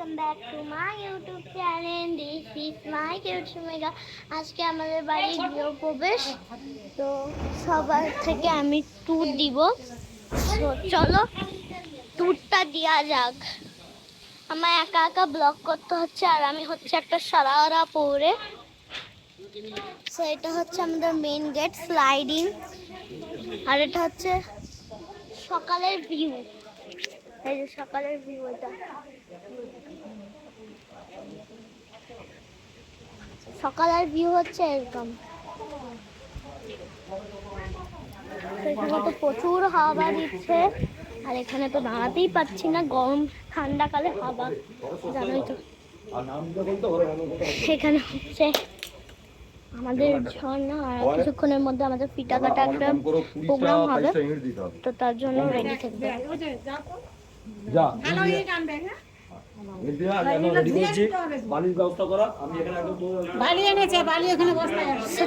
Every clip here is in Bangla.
Welcome back to my YouTube channel. This is my কিউটসুমিকা। আজকে আমাদের বাড়ি গৃহপ্রবেশ, তো সবার থেকে আমি ট্যুর দিব। তো চলো ট্যুরটা দেওয়া যাক। আমার একা একা ব্লগ করতে হচ্ছে, আর আমি হচ্ছে একটা সারারা পরে। সো এটা হচ্ছে আমাদের মেইন গেট, স্লাইডিং। আর এটা হচ্ছে সকালের ভিউ। এই যে সকালের ভিউ, এটা সকালের ভিউ হচ্ছে এরকম। এখানে তো প্রচুর হাওয়া দিচ্ছে, আর এখানে তো দাঁড়াতেই পাচ্ছি না, গরম ঠান্ডাকালে হাওয়া জানোই তো। এখানে হচ্ছে আমাদের ঝর্ণা, আর কিছুক্ষণের মধ্যে আমাদের ফিতা কাটা একটা প্রোগ্রাম হবে, তো তার জন্য রেডি থাকবে।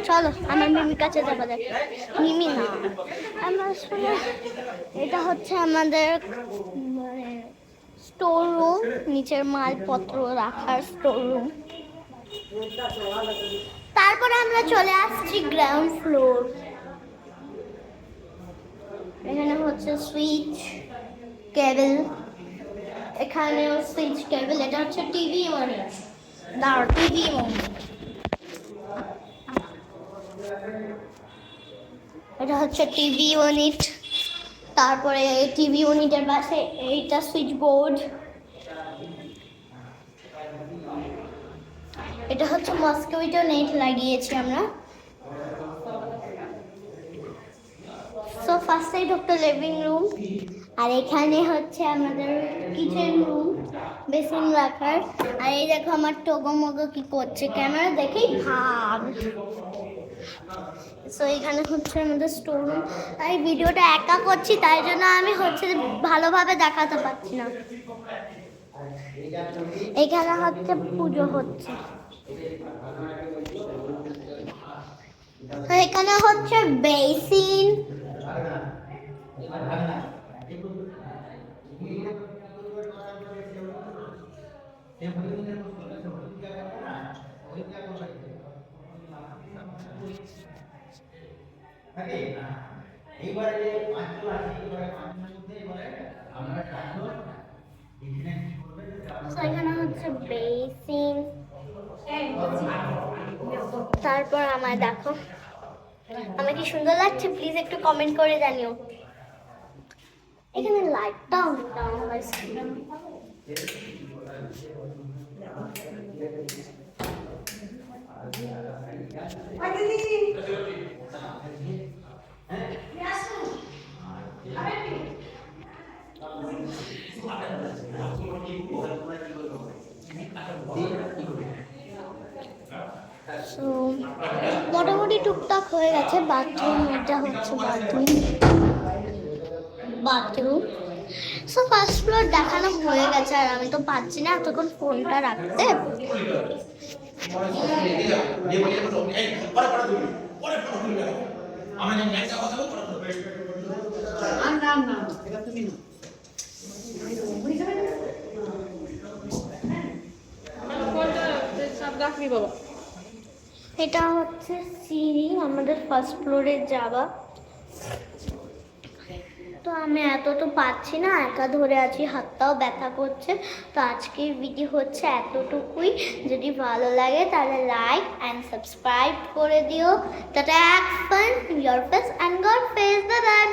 চলো আমার মিমির কাছে যাবো। দেখ মিমি না, আমরা আসলে এটা হচ্ছে আমাদের মানে স্টোর রুম, নিচের মালপত্র রাখার স্টোর রুম। তারপরে আমরা চলে আসছি গ্রাউন্ড ফ্লোর। এখানে হচ্ছে সুইচ কেবল, এখানেও সুইচ কেবল। এটা হচ্ছে টিভি ইউনিট, দাঁড়াও টিভি ইউনিট। এটা হচ্ছে টিভি ইউনিট। তারপরে টিভি ইউনিটের পাশে এইটা সুইচ বোর্ড। এটা হচ্ছে মসকিউটো নেট লাগিয়েছি আমরা। সো ফার্স্টেই ঢুকতো লিভিং রুম, আর এখানে হচ্ছে আমাদের কিচেন রুম, বেসিন রাখার। আর এই দেখো আমার টগো মগো কি করছে, ক্যামেরা দেখেই ভাব। সো এখানে হচ্ছে আমাদের স্টোর রুম। তাই ভিডিওটা একা করছি, তাই জন্য আমি হচ্ছে ভালোভাবে দেখাতে পারছি না। এখানে হচ্ছে পুজো হচ্ছে। এখানে হচ্ছে বেসিন। এখানে হচ্ছে বেসিন। তারপর আমায় দেখো, আমার কি সুন্দর লাগছে, প্লিজ একটু কমেন্ট করে জানিও। এখানে লাইটটা অন হয়েছে। মোটামুটি টুকটাক হয়ে গেছে। বাথরুম, এটা হচ্ছে বাথরুম। সো ফার্স্ট ফ্লোর দেখানো হয়ে গেছে, আর আমি তো পাচ্ছি না এতক্ষণ ফোনটা রাখতে। এটা হচ্ছে সিঁড়ি আমাদের ফার্স্ট ফ্লোরে যাওয়া। তো আমি এত তো পাচ্ছি না, একা ধরে আছি, হাতটাও ব্যথা করছে। তো আজকের ভিডিও হচ্ছে এতটুকুই। যদি ভালো লাগে তাহলে লাইক অ্যান্ড সাবস্ক্রাইব করে দিও। Tata, have fun, your face and god face. Bye bye.